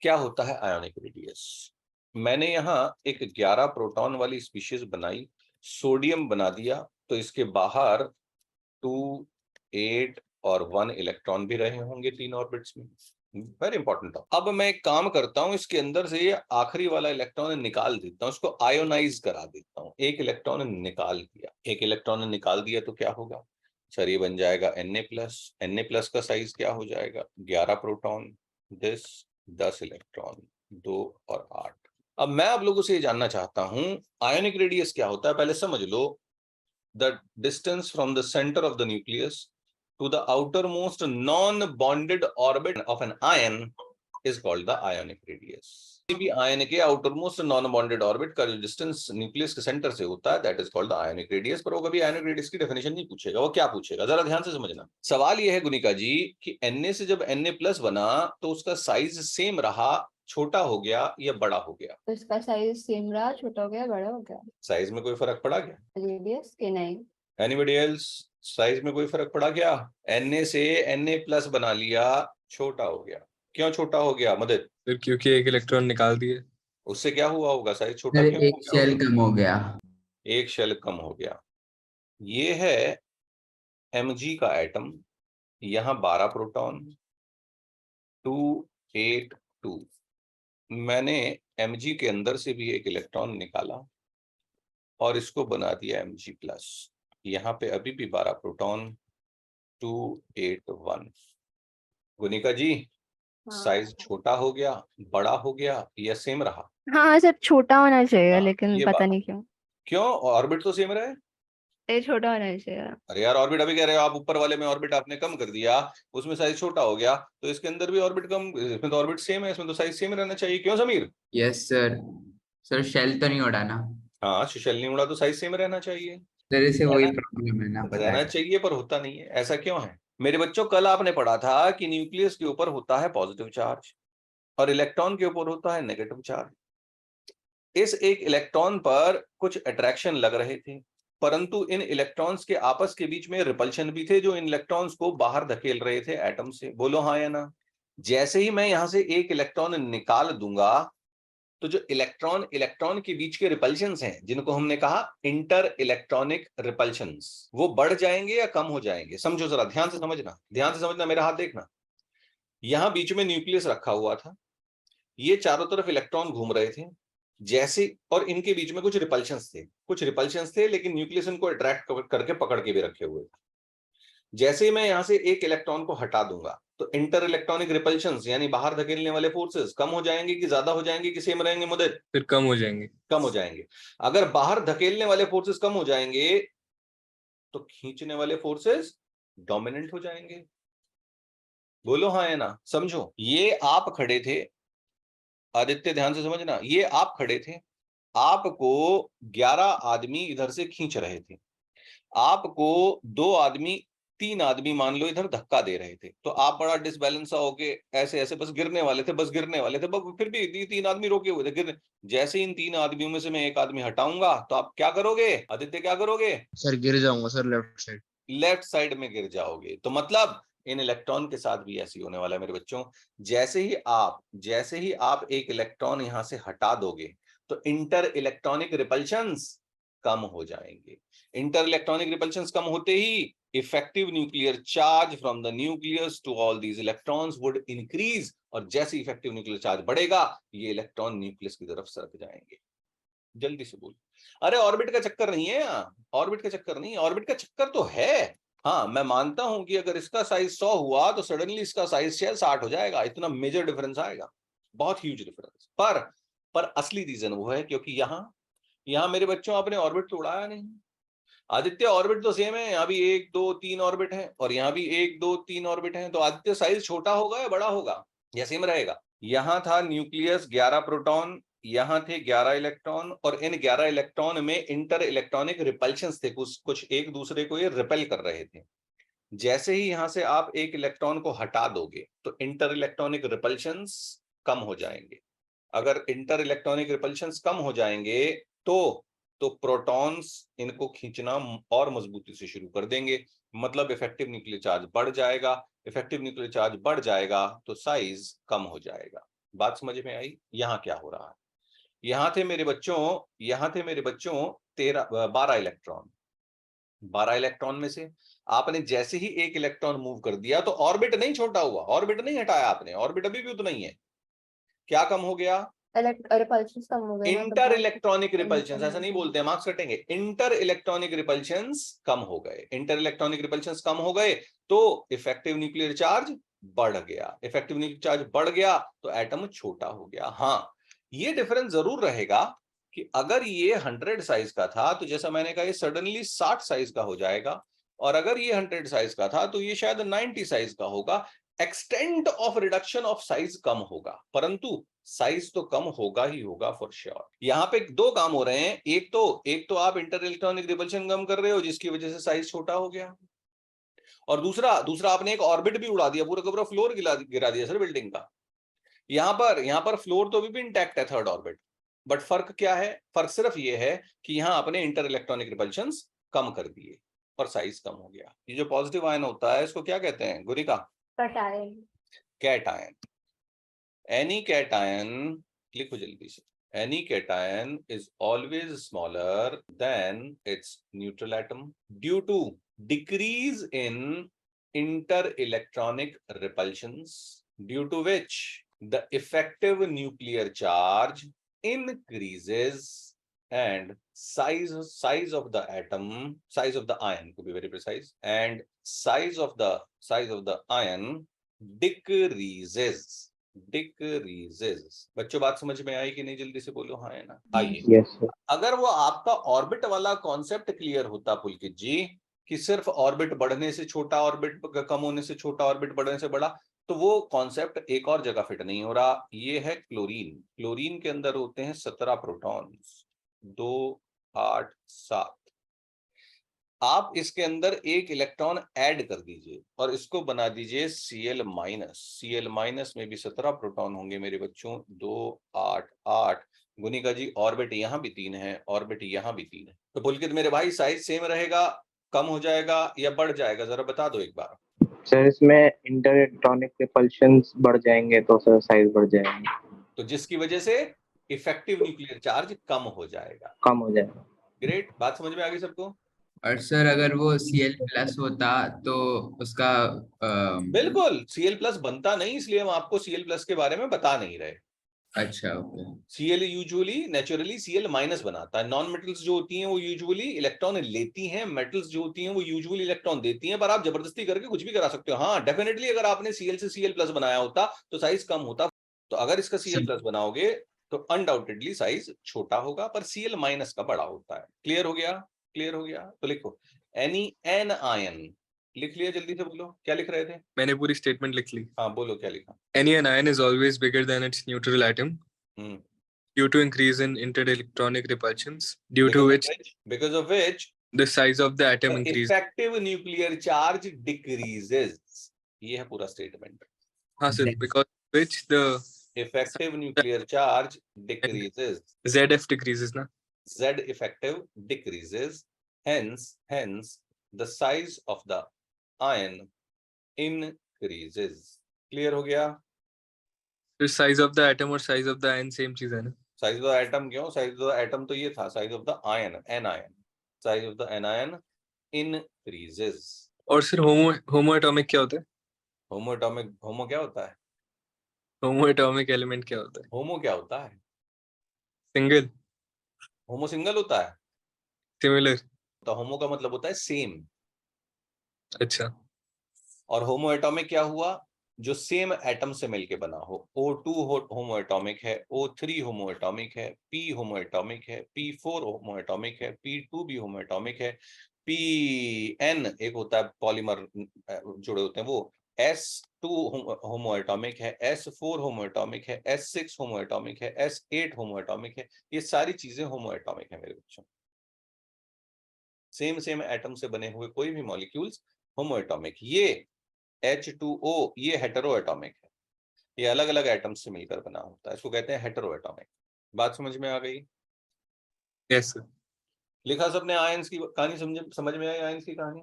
क्या होता है आयोनिक रेडियस? मैंने यहाँ एक 11 प्रोटॉन वाली स्पीशीज बनाई, सोडियम बना दिया, तो इसके बाहर 2, 8 और 1 इलेक्ट्रॉन भी रहे होंगे 3 ऑर्बिट्स में। वेरी इंपॉर्टेंट था। अब मैं एक काम करता हूं, इसके अंदर से ये आखिरी वाला इलेक्ट्रॉन निकाल देता हूं, उसको आयोनाइज करा देता हूं। एक इलेक्ट्रॉन निकाल दिया, एक इलेक्ट्रॉन निकाल दिया तो क्या होगा सर? ये बन जाएगा Na+। Na+ का साइज क्या हो जाएगा? 11 प्रोटॉन, दिस 10 इलेक्ट्रॉन, 2 और 8। अब मैं आप लोगों से ये जानना चाहता हूं आयोनिक रेडियस क्या होता है। पहले समझ लो, the distance from the center of the nucleus to the outermost non-bonded orbit of an ion is called the ionic radius. किसी भी आयन के आउटरमोस्ट नॉन बॉन्डेड ऑर्बिट का जो डिस्टेंस न्यूक्लियस के सेंटर से होता है that is called the ionic radius. पर वो कभी आयोनिक रेडियस की डेफिनेशन नहीं पूछेगा। वो क्या पूछेगा जरा ध्यान से समझना। सवाल ये है गुनिका जी कि Na से जब Na+ बना तो उसका साइज सेम रहा, छोटा हो गया या बड़ा हो गया? तो इसका साइज सेम रहा, छोटा हो गया, बड़ा हो गया। साइज में कोई फर्क पड़ा क्या? रेडियस के नहीं। Anybody else? साइज में कोई फर्क पड़ा क्या? Na से Na+ बना लिया, छोटा हो गया। क्यों छोटा हो गया मदद? फिर क्योंकि एक इलेक्ट्रॉन निकाल दिए। उससे क्या हुआ होगा? साइज छोटा सर क्यों हो एक गया शेल होगा? कम हो गया। एक शेल कम हो गया। ये है Mg का एटम, यहाँ 12 प्रोटॉन, 2, 8, 2। मैंने Mg के अंदर से भी एक इलेक्ट्रॉन निकाला और इसको बना दिया Mg+। यहाँ पे अभी भी 12 प्रोटॉन, 2, 8, 1। गुनिका जी, साइज छोटा हो गया, बड़ा हो गया या सेम रहा? हाँ सर, छोटा होना चाहिए, हाँ, लेकिन ये पता बात। नहीं क्यों। क्यों? ऑर्बिट तो सेम रहे। ये छोटा होना चाहिए। अरे यार, ऑर्बिट अभी कह रहे हो आप, ऊपर वाले में ऑर्बिट आपने कम कर दिया, उसमें साइज छोटा हो गया, तो इसके अंदर भी ऑर्बिट कम, इसमें तो ऑर्बिट सेम है, इसमें तो साइज सेम रहना चाहिए। क्यों Sameer? Yes sir. Sir shell तो नहीं उड़ा ना? हाँ, शिशल नहीं उड़ा तो साइज सेम रहना चाहिए। सर इसे वही प्रॉब्लम है ना, पता रहना है। चाहिए पर होता नहीं है। ऐसा क्यों है मेरे बच्चों? कल आपने पढ़ा था कि न्यूक्लियस के ऊपर होता है पॉजिटिव चार्ज और इलेक्ट्रॉन के ऊपर होता है नेगेटिव चार्ज। इस एक इलेक्ट्रॉन पर कुछ अट्रैक्शन लग रहे थे, परंतु इन इलेक्ट्रॉन्स के आपस के बीच में रिपल्शन भी थे जो इन इलेक्ट्रॉन्स को बाहर धकेल रहे थे एटम से। बोलो हाँ या ना? जैसे ही मैं यहां से एक इलेक्ट्रॉन निकाल दूंगा तो जो इलेक्ट्रॉन इलेक्ट्रॉन के बीच के रिपल्शंस हैं, जिनको हमने कहा इंटर इलेक्ट्रॉनिक रिपल्शंस, वो बढ़ जाएंगे या कम हो जाएंगे? समझो जरा, ध्यान से समझना, ध्यान से समझना, मेरा हाथ देखना। यहां बीच में न्यूक्लियस रखा हुआ था, ये चारों तरफ इलेक्ट्रॉन घूम रहे थे जैसे, और इनके बीच में कुछ रिपल्शंस थे, लेकिन न्यूक्लियस इनको अट्रैक्ट करके पकड़ के भी रखे हुए थे। जैसे ही मैं यहां से एक इलेक्ट्रॉन को हटा दूंगा तो इंटर इलेक्ट्रॉनिक रिपल्शंस यानी बाहर धकेलने वाले फोर्सेस कम हो जाएंगे कि ज्यादा हो जाएंगे कि सेम रहेंगे मुदत? फिर कम हो जाएंगे। कम हो जाएंगे। अगर बाहर धकेलने वाले फोर्सेस कम हो जाएंगे तो खींचने वाले फोर्सेस डोमिनेंट हो जाएंगे। बोलो हाँ या ना? समझो, ये आप खड़े थे आदित्य, ध्यान से समझना, ये आप खड़े थे, आपको 11 आदमी इधर से खींच रहे थे, आपको 3 आदमी मान लो इधर धक्का दे रहे थे, तो आप बड़ा डिसबैलेंस होके ऐसे ऐसे बस गिरने वाले थे, फिर भी 3 आदमी रोके हुए थे गिरने। जैसे इन 3 आदमियों में से मैं एक आदमी हटाऊंगा तो आप क्या करोगे आदित्य? क्या करोगे? सर गिर जाऊंगा sir, left side. Left side में गिर जाओगे। तो मतलब इन इलेक्ट्रॉन के साथ भी ऐसी होने वाला है मेरे बच्चों। जैसे ही आप एक इलेक्ट्रॉन यहां से हटा दोगे तो इंटर इलेक्ट्रॉनिक रिपल्शंस कम हो जाएंगे। इंटर इलेक्ट्रॉनिक रिपल्शंस कम होते ही effective nuclear charge from the nucleus to all these electrons would increase, और जैसे इफेक्टिव न्यूक्लियर चार्ज बढ़ेगा ये इलेक्ट्रॉन न्यूक्लियस की तरफ सरक जाएंगे। जल्दी से बोल। अरे ऑर्बिट का चक्कर नहीं है, ऑर्बिट का चक्कर नहीं, ऑर्बिट का चक्कर तो है। हाँ, मैं मानता हूं कि अगर इसका साइज 100 हुआ तो सडनली इसका साइज 60 हो जाएगा, इतना मेजर डिफरेंस आएगा, बहुत ह्यूज डिफरेंस। पर असली रीजन वो है क्योंकि यहां मेरे बच्चों आपने ऑर्बिट तो उड़ाया नहीं। आदित्य ऑर्बिट तो सेम है, यहाँ भी 1, 2, 3 ऑर्बिट है और यहाँ भी 1, 2, 3 ऑर्बिट है, तो आदित्य साइज छोटा होगा या बड़ा होगा या सेम रहेगा? यहां था न्यूक्लियस 11 प्रोटॉन, यहां थे 11 इलेक्ट्रॉन, और इन 11 इलेक्ट्रॉन में इंटर इलेक्ट्रॉनिक रिपल्शंस थे, कुछ एक दूसरे को ये रिपेल कर रहे थे। जैसे ही यहां से आप एक इलेक्ट्रॉन को हटा दोगे तो इंटर इलेक्ट्रॉनिक रिपल्शंस कम हो जाएंगे। अगर इंटर इलेक्ट्रॉनिक रिपल्शंस कम हो जाएंगे तो प्रोटॉन्स इनको खींचना और मजबूती से शुरू कर देंगे, मतलब इफेक्टिव न्यूक्लियर चार्ज बढ़ जाएगा। इफेक्टिव न्यूक्लियर चार्ज बढ़ जाएगा तो साइज कम हो जाएगा। बात समझ में आई? यहाँ क्या हो रहा है? यहाँ थे मेरे बच्चों 12 इलेक्ट्रॉन। 12 इलेक्ट्रॉन में से आपने जैसे ही एक इलेक्ट्रॉन मूव कर दिया तो ऑर्बिट नहीं छोटा हुआ, ऑर्बिट नहीं हटाया आपने, ऑर्बिट अभी भी उतना ही है। क्या कम हो गया? रिपल्शन कम हो गए ना, तो इंटर बहुत इलेक्ट्रॉनिक रिपल्शन, ऐसा नहीं इंटर बोलते, मार्क्स कटेंगे। इंटर इलेक्ट्रॉनिक रिपल्शंस कम हो गए, इंटर इलेक्ट्रॉनिक रिपल्शंस कम हो गए तो इफेक्टिव न्यूक्लियर चार्ज बढ़ गया, इफेक्टिव न्यूक्लियर चार्ज बढ़ गया तो एटम छोटा हो गया। हाँ, ये डिफरेंस जरूर रहेगा कि अगर ये 100 साइज का था तो जैसा मैंने कहा ये सडनली 60 साइज का हो जाएगा, और अगर ये 100 साइज का था तो ये शायद 90 साइज का होगा। Extent of reduction of size कम होगा, परंतु साइज तो कम होगा ही होगा फॉर श्योर। यहां पे दो काम हो रहे हैं, एक तो आप इंटर इलेक्ट्रॉनिक रिपल्शन कम कर रहे हो जिसकी वजह से साइज छोटा हो गया, और दूसरा आपने एक ऑर्बिट भी उड़ा दिया, पूरा का पूरा फ्लोर गिरा दिया सर बिल्डिंग का। यहां पर फ्लोर तो अभी भी इंटैक्ट है, थर्ड ऑर्बिट, बट फर्क क्या है? फर्क सिर्फ ये है कि यहां आपने इंटर इलेक्ट्रॉनिक रिपल्शंस कम कर दिए और साइज कम हो गया। ये जो पॉजिटिव आयन होता है इसको क्या कहते हैं गुरिका? कटाए। कैटायन। Any cation, लिखो जल्दी से, any cation is always smaller than its neutral atom due to decrease in interelectronic repulsions, due to which the effective nuclear charge increases and size of the atom, size of the ion, to be very precise, and size of the ion decreases। बच्चों बात समझ में आई कि नहीं? जल्दी से बोलो हाँ है ना? आइए, Yes, sir. अगर वो आपका ऑर्बिट वाला कॉन्सेप्ट क्लियर होता पुलकित जी कि सिर्फ ऑर्बिट बढ़ने से छोटा, ऑर्बिट कम होने से छोटा, ऑर्बिट बढ़ने से बड़ा, तो वो कॉन्सेप्ट एक और जगह फिट नहीं हो रहा। ये है क्लोरीन। क्लोरीन के अंदर होते हैं 17 प्रोटॉन्स, 2 8 7। आप इसके अंदर एक इलेक्ट्रॉन ऐड कर दीजिए और इसको बना दीजिए Cl-। Cl- में भी 17 प्रोटॉन होंगे मेरे बच्चों, 2 8 8। गुनिका जी ऑर्बिट यहाँ भी 3 है, ऑर्बिट यहाँ भी 3 है, तो पुलकित मेरे भाई साइज सेम रहेगा, कम हो जाएगा या बढ़ जाएगा? जरा बता दो एक बार। सर इसमें इंटर इलेक्ट्रॉनिक रिपल्शंस बढ़ जाएंगे तो सर साइज बढ़ जाएंगे, तो जिसकी वजह से इफेक्टिव न्यूक्लियर चार्ज कम हो जाएगा। कम हो जाएगा। ग्रेट, बात समझ में आ गई सबको? और सर अगर वो Cl+ होता तो उसका बिल्कुल, Cl+ बनता नहीं, इसलिए हम आपको Cl+ के बारे में बता नहीं रहे। अच्छा, okay. Cl usually naturally Cl- बनाता है। नॉन मेटल्स जो होती हैं वो यूजुअली इलेक्ट्रॉन लेती हैं, मेटल्स जो होती हैं वो यूजुअली इलेक्ट्रॉन देती हैं, पर आप जबरदस्ती करके कुछ भी करा सकते हो। हाँ डेफिनेटली, अगर आपने Cl से Cl+ बनाया होता तो साइज कम होता, तो अगर इसका Cl+ बनाओगे तो अनडाउटेडली साइज छोटा होगा, पर Cl- का बड़ा होता है। क्लियर हो गया? क्लियर हो गया? तो लिखो एनी एन आयन। लिख लिया? जल्दी से बोलो क्या लिख रहे थे? मैंने पूरी स्टेटमेंट लिख ली। हाँ बोलो क्या लिखा? Any anion is always bigger than its neutral atom due to increase in interelectronic repulsions, due to because of which the size of the atom the increases. effective nuclear charge decreases। ये है पूरा statement. हाँ sir, because of which the effective nuclear charge decreases, ZF decreases ना? Z effective decreases, hence the size of the ion increases। Clear हो गया? तो size of the atom और size of the ion same चीज है ना? Size of the atom क्यों? Size of the atom तो ये था, size of the ion, anion, size of the anion increases। और सर होमो एटॉमिक क्या होता है? होमो एटॉमिक, होमो क्या होता है? होमो एटॉमिक एलिमेंट क्या होता है? होमो क्या होता है? सिंगल, होमो सिंगल होता है, सिमिलर। तो होमो का मतलब होता है सेम। अच्छा, और होमो एटॉमिक क्या हुआ? जो सेम एटम से मिलके बना हो। O2 होमो एटॉमिक है, O3 होमो एटॉमिक है, P होमो एटॉमिक है, P4 होमो एटॉमिक है, P2 भी होमो एटॉमिक है, Pn एक होता है पॉलीमर जुड़े होते हैं वो, S2 होमो एटॉमिक है, S4 होमो एटॉमिक है, S6 होमो एटॉमिक है, S8 होमो एटॉमिक है। ये सारी चीजें होमो एटॉमिक है मेरे बच्चों। सेम एटम से बने हुए कोई भी मॉलिक्यूल्स होमो एटॉमिक। ये H2O ये हेटेरो एटॉमिक है, ये अलग अलग एटम्स से मिलकर बना होता है, इसको कहते हैं हेटेरो एटॉमिक। बात समझ में आ गई? Yes sir. लिखा सबने आयंस की कहानी? समझ में आई आयंस की कहानी?